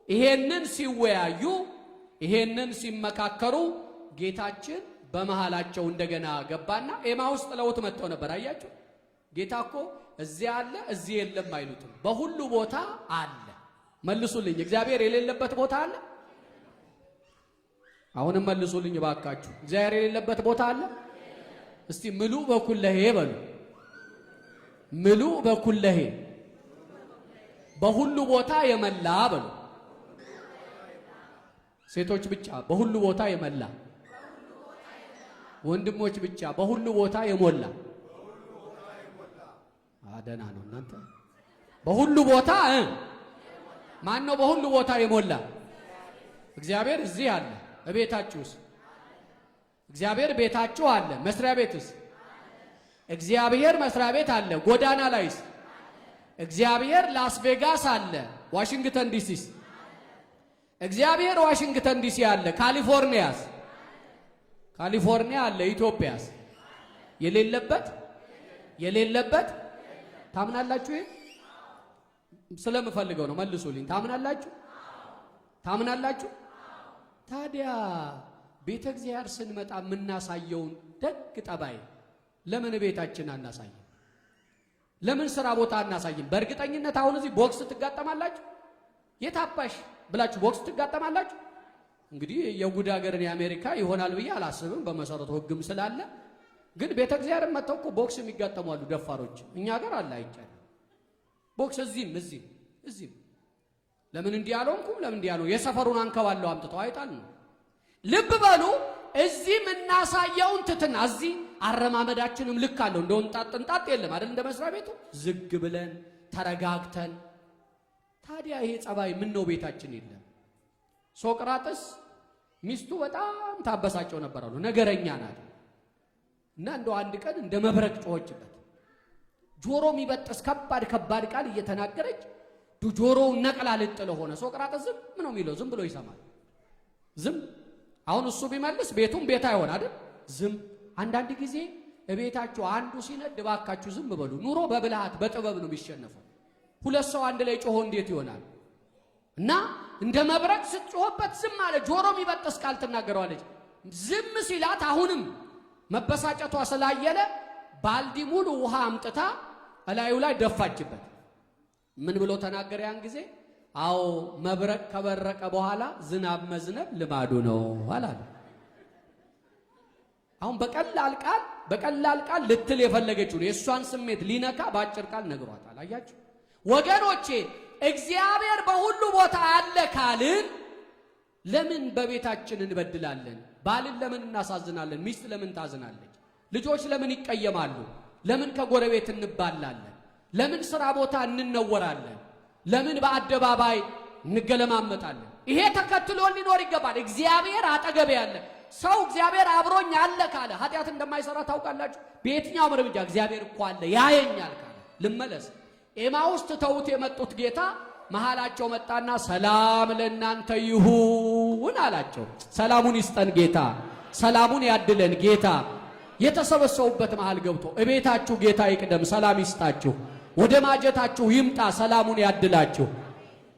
ይሄንን ሲወያዩ ይሄንን ሲመካከሩ ጌታችን በመሃላቸው እንደገና ገባና ኤማውስ ጥለውት መጥተው ነበር። አያችሁ ጌታ እኮ እዚህ አለ እዚህ የለም አይሉትም፣ በሁሉ ቦታ አለ። መልሱልኝ፣ እግዚአብሔር የሌለበት ቦታ አለ? አሁንም መልሱልኝ ባካችሁ፣ እግዚአብሔር የሌለበት ቦታ አለ? እስቲ ምሉ በኩለሄ በሉ። ምሉ በኩለሄ በሁሉ ቦታ የመላ በሉ። ሴቶች ብቻ በሁሉ ቦታ የመላ፣ ወንድሞች ብቻ በሁሉ ቦታ የሞላ። አደና ነው እናንተ። በሁሉ ቦታ ማን ነው በሁሉ ቦታ የሞላ? እግዚአብሔር እዚህ አለ። እቤታችሁስ? እግዚአብሔር ቤታችሁ አለ። መስሪያ ቤትስ? እግዚአብሔር መስሪያ ቤት አለ። ጎዳና ላይስ? እግዚአብሔር ላስ ቬጋስ አለ። ዋሽንግተን ዲሲስ? እግዚአብሔር ዋሽንግተን ዲሲ አለ። ካሊፎርኒያስ? ካሊፎርኒያ አለ። ኢትዮጵያስ? የሌለበት ታምናላችሁ? ይሄ ስለምፈልገው ነው፣ መልሱልኝ። ታምናላችሁ? ታዲያ ቤተ እግዚአብሔር ስንመጣ የምናሳየውን ደግ ጠባይ ለምን ቤታችን አናሳይም? ለምን ስራ ቦታ አናሳይም? በእርግጠኝነት አሁን እዚህ ቦክስ ትጋጠማላችሁ። የታባሽ ብላችሁ ቦክስ ትጋጠማላችሁ። እንግዲህ የጉድ ሀገርን የአሜሪካ ይሆናል ብዬ አላስብም፣ በመሰረቱ ህግም ስላለ። ግን ቤተ እግዚአብሔርን መጥተው እኮ ቦክስ የሚጋጠሙ አሉ ደፋሮች። እኛ ሀገር አለ አይቻልም ቦክስ። እዚህም ለምን እንዲህ አልሆንኩም? ለምን እንዲህ አልሆንኩም? የሰፈሩን አንከባለው አምጥተው አይጣል ነው። ልብ በሉ። እዚህ የምናሳየውን ትትና እዚህ አረማመዳችንም ልክ አለው። እንደው እንጣጥ የለም አይደል? እንደ መስሪያ ቤቱ ዝግ ብለን ተረጋግተን። ታዲያ ይሄ ጸባይ ምን ነው ቤታችን የለም? ሶቅራጥስ ሚስቱ በጣም ታበሳጨው ነበር አሉ። ነገረኛ ናት እና እንደው አንድ ቀን እንደ መብረቅ ጮኸችበት። ጆሮ የሚበጥስ ከባድ ቃል እየተናገረች ጆሮው ነቅላ ልጥል ሆነ። ሶቅራጥስ ዝም ነው የሚለው፣ ዝም ብሎ ይሰማል። ዝም። አሁን እሱ ቢመልስ ቤቱም ቤት አይሆን አይደል? ዝም። አንዳንድ ጊዜ እቤታችሁ አንዱ ሲነድ እባካችሁ ዝም በሉ። ኑሮ በብልሃት በጥበብ ነው የሚሸነፈው። ሁለት ሰው አንድ ላይ ጮሆ እንዴት ይሆናል? እና እንደ መብረቅ ስትጮህበት ዝም አለ። ጆሮ የሚበጥስ ቃል ትናገረዋለች። ዝም ሲላት አሁንም መበሳጨቷ ስላየለ ባልዲ ሙሉ ውሃ አምጥታ እላዩ ላይ ደፋችበት። ምን ብሎ ተናገረ ያን ጊዜ? አዎ መብረቅ ከበረቀ በኋላ ዝናብ መዝነብ ልማዱ ነው አላለ። አሁን በቀላል ቃል ልትል የፈለገችው የእሷን ስሜት ሊነካ በአጭር ቃል ነግሯታል። አያችሁ ወገኖቼ፣ እግዚአብሔር በሁሉ ቦታ አለ ካልን ለምን በቤታችን እንበድላለን? ባልን ለምን እናሳዝናለን? ሚስት ለምን ታዝናለች? ልጆች ለምን ይቀየማሉ? ለምን ከጎረቤት እንባላለን? ለምን ስራ ቦታ እንነወራለን? ለምን በአደባባይ እንገለማመጣለን? ይሄ ተከትሎ ሊኖር ይገባል። እግዚአብሔር አጠገቤ ያለ ሰው እግዚአብሔር አብሮኝ አለ ካለ ኃጢአት እንደማይሰራ ታውቃላችሁ። በየትኛውም እርምጃ እግዚአብሔር እኮ አለ ያየኛል ካለ ልመለስ። ኤማውስ ትተውት የመጡት ጌታ መሃላቸው መጣና ሰላም ለእናንተ ይሁን አላቸው። ሰላሙን ይስጠን ጌታ፣ ሰላሙን ያድለን ጌታ። የተሰበሰቡበት መሃል ገብቶ እቤታችሁ ጌታ ይቅደም፣ ሰላም ይስጣችሁ፣ ወደ ማጀታችሁ ይምጣ፣ ሰላሙን ያድላችሁ።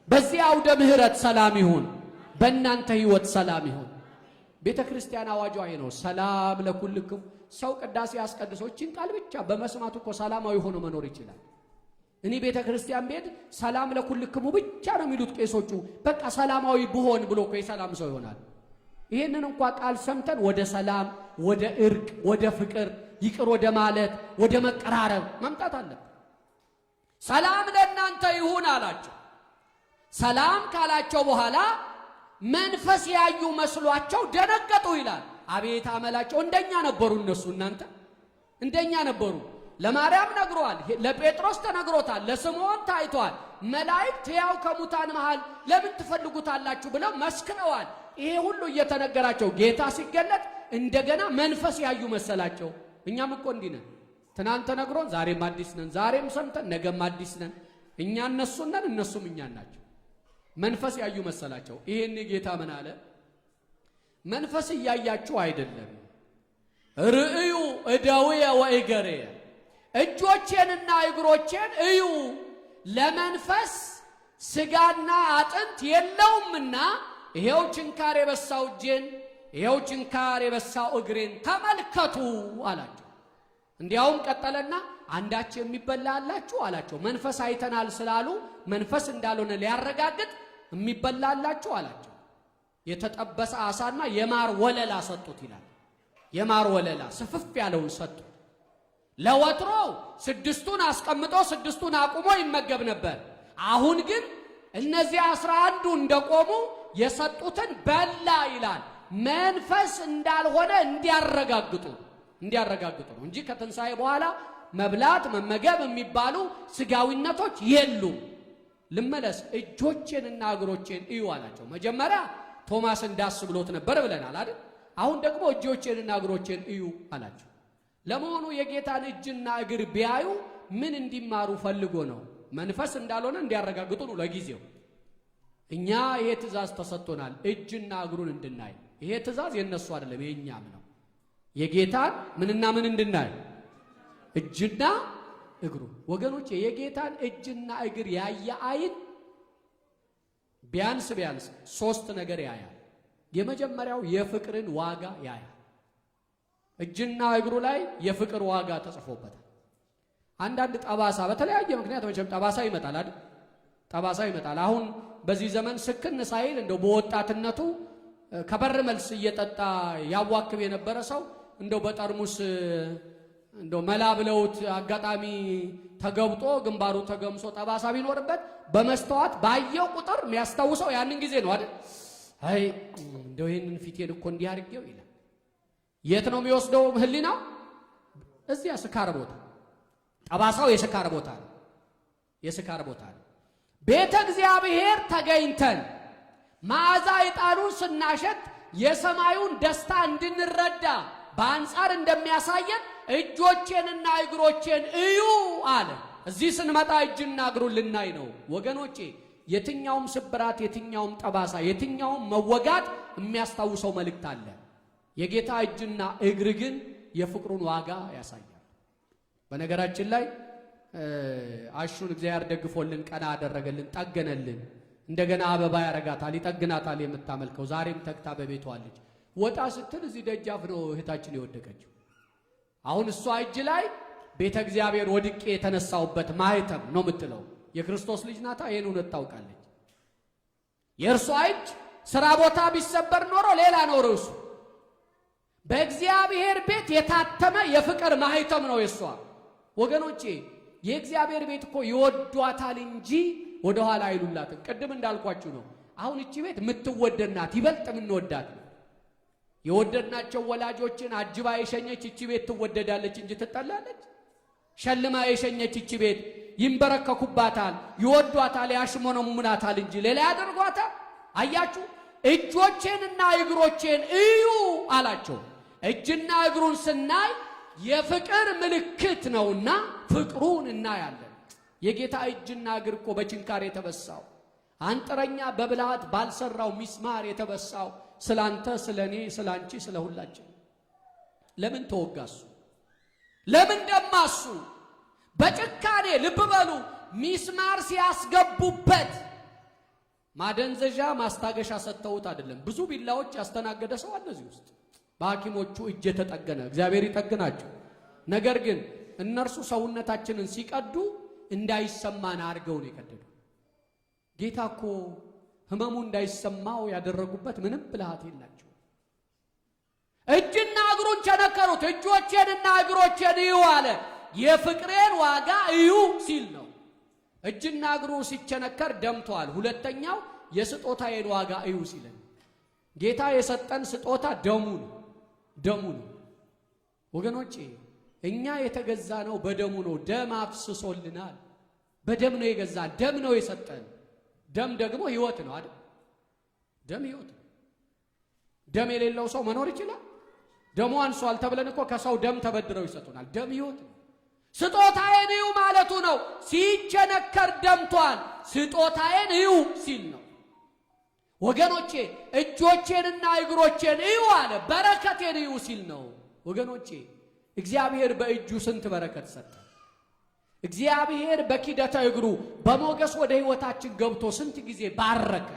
በዚህ አውደ ምህረት ሰላም ይሁን፣ በእናንተ ህይወት ሰላም ይሁን። ቤተ ክርስቲያን አዋጇ ነው፣ ሰላም ለኩልክሙ። ሰው ቅዳሴ ያስቀድሶችን ቃል ብቻ በመስማቱ እኮ ሰላማዊ ሆኖ መኖር ይችላል። እኔ ቤተ ክርስቲያን ቤት ሰላም ለኩልክሙ ብቻ ነው የሚሉት ቄሶቹ። በቃ ሰላማዊ ብሆን ብሎ እኮ የሰላም ሰው ይሆናል። ይሄንን እንኳን ቃል ሰምተን ወደ ሰላም፣ ወደ እርቅ፣ ወደ ፍቅር፣ ይቅር ወደ ማለት፣ ወደ መቀራረብ መምጣት አለብን። ሰላም ለእናንተ ይሁን አላቸው። ሰላም ካላቸው በኋላ መንፈስ ያዩ መስሏቸው ደነገጡ ይላል። አቤት አመላቸው! እንደኛ ነበሩ እነሱ። እናንተ እንደኛ ነበሩ። ለማርያም ነግሯል፣ ለጴጥሮስ ተነግሮታል፣ ለስምዖን ታይቷል። መላእክት ሕያው ከሙታን መሃል ለምን ትፈልጉታላችሁ ብለው መስክረዋል። ይሄ ሁሉ እየተነገራቸው ጌታ ሲገለጥ እንደገና መንፈስ ያዩ መሰላቸው። እኛም እኮ እንዲህ ነን። ትናንት ተነግሮን ዛሬም አዲስ ነን፣ ዛሬም ሰምተን ነገም አዲስ ነን። እኛ እነሱን ነን፣ እነሱም እኛን ናቸው። መንፈስ ያዩ መሰላቸው። ይሄን ጌታ ምን አለ? መንፈስ እያያችሁ አይደለም፣ ርእዩ እደውየ ወእገርየ፣ እጆቼንና እግሮቼን እዩ። ለመንፈስ ስጋና አጥንት የለውምና ይሄው ችንካር የበሳው እጄን፣ ይሄው ችንካር የበሳው እግሬን ተመልከቱ አላቸው። እንዲያውም ቀጠለና አንዳች የሚበላ አላችሁ አላቸው። መንፈስ አይተናል ስላሉ መንፈስ እንዳልሆነ ሊያረጋግጥ የሚበላ አላችሁ አላቸው። የተጠበሰ አሳና የማር ወለላ ሰጡት ይላል። የማር ወለላ ስፍፍ ያለውን ሰጡት። ለወትሮ 6ቱን አስቀምጦ 6ቱን አቁሞ ይመገብ ነበር። አሁን ግን እነዚህ 11ዱ እንደቆሙ የሰጡትን በላ ይላል። መንፈስ እንዳልሆነ እንዲያረጋግጡ ነው እንጂ ከትንሣኤ በኋላ መብላት መመገብ የሚባሉ ስጋዊነቶች የሉም። ልመለስ። እጆቼንና እግሮቼን እዩ አላቸው። መጀመሪያ ቶማስ እንዳስ ብሎት ነበር ብለናል አይደል? አሁን ደግሞ እጆቼንና እግሮቼን እዩ አላቸው። ለመሆኑ የጌታን እጅና እግር ቢያዩ ምን እንዲማሩ ፈልጎ ነው? መንፈስ እንዳልሆነ እንዲያረጋግጡ ነው ለጊዜው። እኛ ይሄ ትእዛዝ ተሰጥቶናል፣ እጅና እግሩን እንድናይ። ይሄ ትእዛዝ የነሱ አይደለም የኛም ነው። የጌታን ምንና ምን እንድናይ? እጅና እግሩ። ወገኖቼ የጌታን እጅና እግር ያየ አይን ቢያንስ 3 ነገር ያያል። የመጀመሪያው የፍቅርን ዋጋ ያያል። እጅና እግሩ ላይ የፍቅር ዋጋ ተጽፎበታል። አንዳንድ ጠባሳ በተለያየ ምክንያት መቼም ጠባሳ ይመጣል አይደል? ጠባሳ ይመጣል። አሁን በዚህ ዘመን ስክን ሳይል እንደው በወጣትነቱ ከበር መልስ እየጠጣ ያዋክብ የነበረ ሰው እንደው በጠርሙስ እንደው መላ ብለውት አጋጣሚ ተገብጦ ግንባሩ ተገምሶ ጠባሳ ቢኖርበት በመስተዋት ባየው ቁጥር የሚያስታውሰው ያንን ጊዜ ነው አይደል? አይ እንደው ይሄንን ፊቴን እኮ እንዲህ አድርጌው ይላል። የት ነው የሚወስደው ህሊናው? እዚያ ስካር ቦታ። ጠባሳው የስካር ቦታ ነው። የስካር ቦታ ነው። ቤተ እግዚአብሔር ተገኝተን መዓዛ ዕጣኑን ስናሸት የሰማዩን ደስታ እንድንረዳ በአንጻር እንደሚያሳየን እጆቼንና እግሮቼን እዩ አለ። እዚህ ስንመጣ እጅና እግሩን ልናይ ነው ወገኖቼ። የትኛውም ስብራት፣ የትኛውም ጠባሳ፣ የትኛውም መወጋት የሚያስታውሰው መልእክት አለ። የጌታ እጅና እግር ግን የፍቅሩን ዋጋ ያሳያል። በነገራችን ላይ አሹን እግዚአብሔር ደግፎልን ቀና አደረገልን፣ ጠገነልን። እንደገና አበባ ያረጋታል፣ ይጠግናታል። የምታመልከው ዛሬም ተግታ በቤቷ አለች። ወጣ ስትል እዚህ ደጃፍ ነው እህታችን የወደቀችው። አሁን እሷ እጅ ላይ ቤተ እግዚአብሔር ወድቄ የተነሳውበት ማህተም ነው የምትለው። የክርስቶስ ልጅ ናታ። ይሄን እውነት ታውቃለች። የእርሷ እጅ ስራ ቦታ ቢሰበር ኖሮ ሌላ ነው ርዕሱ። በእግዚአብሔር ቤት የታተመ የፍቅር ማህተም ነው የሷ። ወገኖቼ የእግዚአብሔር ቤት እኮ ይወዷታል እንጂ ወደ ኋላ አይሉላትም። ቅድም እንዳልኳችሁ ነው። አሁን እቺ ቤት የምትወደድናት ይበልጥ የምንወዳት ነው። የወደድናቸው ወላጆችን አጅባ የሸኘች እቺ ቤት ትወደዳለች እንጂ ትጠላለች? ሸልማ የሸኘች እቺ ቤት ይንበረከኩባታል፣ ይወዷታል፣ ያሽሞነሙናታል እንጂ ሌላ ያደርጓታል? አያችሁ፣ እጆቼንና እግሮቼን እዩ አላቸው። እጅና እግሩን ስናይ የፍቅር ምልክት ነውና ፍቅሩን እናያለን። የጌታ እጅና እግር እኮ በችንካር የተበሳው አንጥረኛ በብልሃት ባልሰራው ሚስማር የተበሳው ስላንተ፣ ስለኔ፣ ስላንቺ፣ ስለሁላችን። ለምን ተወጋሱ? ለምን ደማሱ? በጭካኔ ልብ በሉ። ሚስማር ሲያስገቡበት ማደንዘዣ ማስታገሻ ሰጥተውት አይደለም። ብዙ ቢላዎች ያስተናገደ ሰው አለ እዚህ ውስጥ። በሐኪሞቹ እጅ የተጠገነ እግዚአብሔር ይጠግናቸው። ነገር ግን እነርሱ ሰውነታችንን ሲቀዱ እንዳይሰማን አድርገው ነው የቀደዱ። ጌታ እኮ ህመሙ እንዳይሰማው ያደረጉበት ምንም ብልሃት የላቸው። እጅና እግሩን ቸነከሩት። እጆቼንና እግሮቼን እዩ አለ። የፍቅሬን ዋጋ እዩ ሲል ነው። እጅና እግሩ ሲቸነከር ደምቷል። ሁለተኛው የስጦታዬን ዋጋ እዩ ሲለን፣ ጌታ የሰጠን ስጦታ ደሙ ነው። ደሙ ነው ወገኖቼ። እኛ የተገዛ ነው በደሙ ነው። ደም አፍስሶልናል። በደም ነው የገዛን። ደም ነው የሰጠን። ደም ደግሞ ህይወት ነው አይደል? ደም ህይወት ነው። ደም የሌለው ሰው መኖር ይችላል? ደሙ አንሷል ተብለን እኮ ከሰው ደም ተበድረው ይሰጡናል። ደም ህይወት ነው። ስጦታዬን እዩ ማለቱ ነው። ሲቸነከር ደምቷል። ስጦታዬን እዩ ሲል ነው። ወገኖቼ እጆቼንና እግሮቼን እዩ አለ። በረከቴን እዩ ሲል ነው። ወገኖቼ እግዚአብሔር በእጁ ስንት በረከት ሰጠ። እግዚአብሔር በኪደተ እግሩ በሞገስ ወደ ሕይወታችን ገብቶ ስንት ጊዜ ባረከ።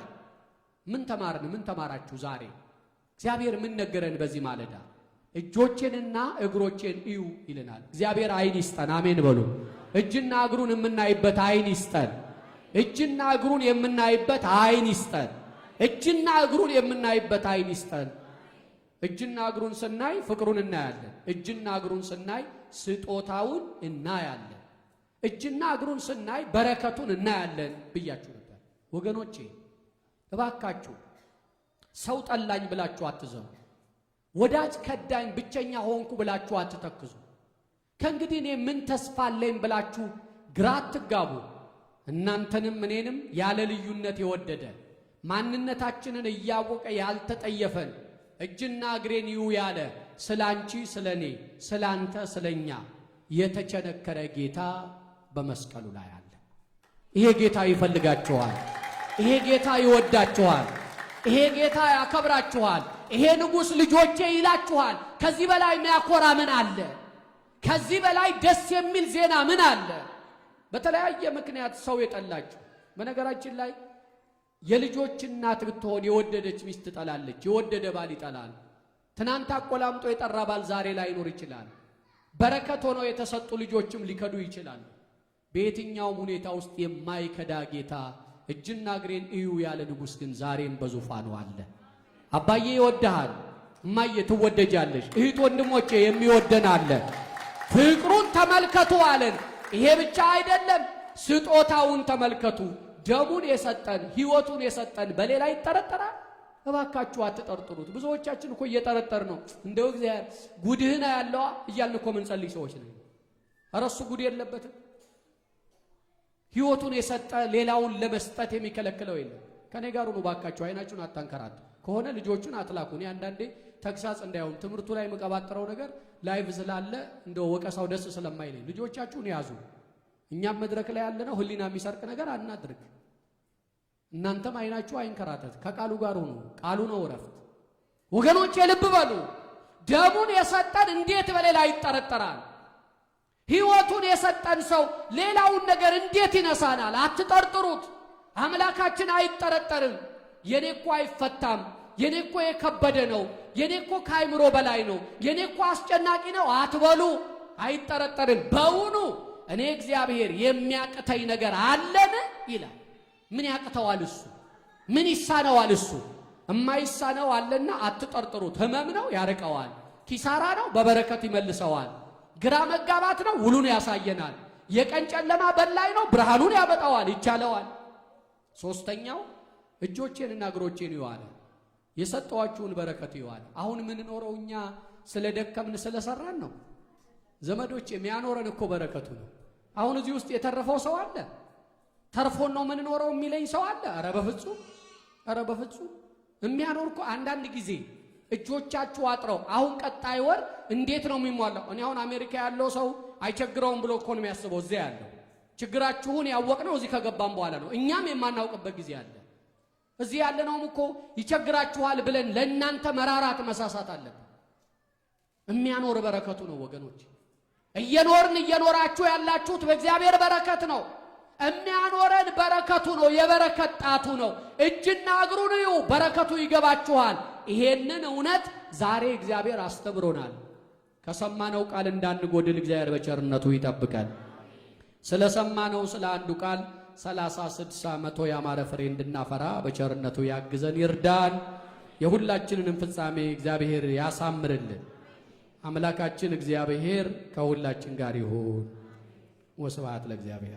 ምን ተማርን? ምን ተማራችሁ ዛሬ? እግዚአብሔር ምን ነገረን በዚህ ማለዳ? እጆቼንና እግሮቼን እዩ ይለናል። እግዚአብሔር አይን ይስጠን። አሜን በሉ። እጅና እግሩን የምናይበት አይን ይስጠን። እጅና እግሩን የምናይበት አይን ይስጠን። እጅና እግሩን የምናይበት አይን ይስጠን። እጅና እግሩን ስናይ ፍቅሩን እናያለን። እጅና እግሩን ስናይ ስጦታውን እናያለን። እጅና እግሩን ስናይ በረከቱን እናያለን ብያችሁ ነበር። ወገኖቼ እባካችሁ ሰው ጠላኝ ብላችሁ አትዘኑ። ወዳጅ ከዳኝ ብቸኛ ሆንኩ ብላችሁ አትተክዙ። ከእንግዲህ እኔ ምን ተስፋ አለኝ ብላችሁ ግራ አትጋቡ። እናንተንም እኔንም ያለ ልዩነት የወደደ ማንነታችንን እያወቀ ያልተጠየፈን እጅና እግሬን ይዩ ያለ ስላንቺ ስለኔ ስላንተ ስለኛ የተቸነከረ ጌታ በመስቀሉ ላይ አለ። ይሄ ጌታ ይፈልጋችኋል። ይሄ ጌታ ይወዳችኋል። ይሄ ጌታ ያከብራችኋል። ይሄ ንጉሥ ልጆቼ ይላችኋል። ከዚህ በላይ የሚያኮራ ምን አለ? ከዚህ በላይ ደስ የሚል ዜና ምን አለ? በተለያየ ምክንያት ሰው የጠላችሁ፣ በነገራችን ላይ የልጆች እናት ብትሆን የወደደች ሚስት ትጠላለች። የወደደ ባል ይጠላል። ትናንት አቆላምጦ የጠራ ባል ዛሬ ላይኖር ይችላል። በረከት ሆነው የተሰጡ ልጆችም ሊከዱ ይችላል። በየትኛውም ሁኔታ ውስጥ የማይከዳ ጌታ እጅና እግሬን እዩ ያለ ንጉሥ ግን ዛሬም በዙፋኑ አለ። አባዬ ይወድሃል። እማዬ ትወደጃለሽ። እህት ወንድሞቼ የሚወደን አለ። ፍቅሩን ተመልከቱ አለን። ይሄ ብቻ አይደለም፣ ስጦታውን ተመልከቱ። ደሙን የሰጠን ሕይወቱን የሰጠን በሌላ ይጠረጠራል? እባካችሁ አትጠርጥሩት። ብዙዎቻችን እኮ እየጠረጠር ነው። እንደው እግዚአብሔር ጉድህና ያለዋ እያልን እኮ ምንጸልይ ሰዎች ነን። ኧረ እሱ ጉድ የለበትም። ሕይወቱን የሰጠ ሌላውን ለመስጠት የሚከለክለው የለም። ከኔ ጋር ሁኑ ባካችሁ። አይናችሁን አታንከራቱ። ከሆነ ልጆቹን አትላኩ። እኔ አንዳንዴ ተግሳጽ እንዳይሆን ትምህርቱ ላይ የምቀባጥረው ነገር ላይቭ ስላለ እንደው ወቀሳው ደስ ስለማይለኝ ልጆቻችሁን ያዙ። እኛም መድረክ ላይ ያለነው ህሊና የሚሰርቅ ነገር አናድርግ። እናንተም አይናችሁ አይንከራተት። ከቃሉ ጋር ሁኑ። ቃሉ ነው እረፍት። ወገኖቼ ልብ በሉ። ደሙን የሰጠን እንዴት በሌላ ይጠረጠራል? ሕይወቱን የሰጠን ሰው ሌላውን ነገር እንዴት ይነሳናል? አትጠርጥሩት። አምላካችን አይጠረጠርም። የኔ እኮ አይፈታም፣ የኔ እኮ የከበደ ነው፣ የኔ እኮ ከአይምሮ በላይ ነው፣ የኔ እኮ አስጨናቂ ነው አትበሉ። አይጠረጠርም። በውኑ እኔ እግዚአብሔር የሚያቅተኝ ነገር አለን ይላል። ምን ያቅተዋል እሱ? ምን ይሳነዋል እሱ? እማይሳነው አለና አትጠርጥሩት። ህመም ነው ያርቀዋል፣ ኪሳራ ነው በበረከት ይመልሰዋል፣ ግራ መጋባት ነው ውሉን ያሳየናል፣ የቀን ጨለማ በላይ ነው ብርሃኑን ያመጣዋል፣ ይቻለዋል። ሶስተኛው እጆቼንና እግሮቼን ይዋለ የሰጠዋችሁን በረከት ይዋለ። አሁን ምን ኖረው እኛ ስለደከምን ስለሰራን ነው። ዘመዶች የሚያኖረን እኮ በረከቱ ነው። አሁን እዚህ ውስጥ የተረፈው ሰው አለ? ተርፎን ነው ምን ኖረው የሚለኝ ሰው አለ? ኧረ በፍጹም፣ ኧረ በፍጹም። የሚያኖር እኮ አንዳንድ ጊዜ እጆቻችሁ አጥረው አሁን ቀጣይ ወር እንዴት ነው የሚሟላው? እኔ አሁን አሜሪካ ያለው ሰው አይቸግረውም ብሎ እኮ ነው የሚያስበው። እዚያ ያለው ችግራችሁን ያወቅነው እዚህ ከገባን በኋላ ነው። እኛም የማናውቅበት ጊዜ አለ። እዚህ ያለነውም እኮ ይቸግራችኋል ብለን ለእናንተ መራራት መሳሳት አለብን። የሚያኖር በረከቱ ነው ወገኖች። እየኖራችሁ ያላችሁት በእግዚአብሔር በረከት ነው። የሚያኖረን በረከቱ ነው። የበረከት ጣቱ ነው። እጅና እግሩን እዩ፣ በረከቱ ይገባችኋል። ይሄንን እውነት ዛሬ እግዚአብሔር አስተምሮናል። ከሰማነው ቃል እንዳንጎድል እግዚአብሔር በቸርነቱ ይጠብቀን። ስለሰማነው ስለ አንዱ ቃል 30፣ 60፣ 100 ያማረ ፍሬ እንድናፈራ በቸርነቱ ያግዘን ይርዳን። የሁላችንንም ፍጻሜ እግዚአብሔር ያሳምርልን። አምላካችን እግዚአብሔር ከሁላችን ጋር ይሁን። ወስብሐት ለእግዚአብሔር።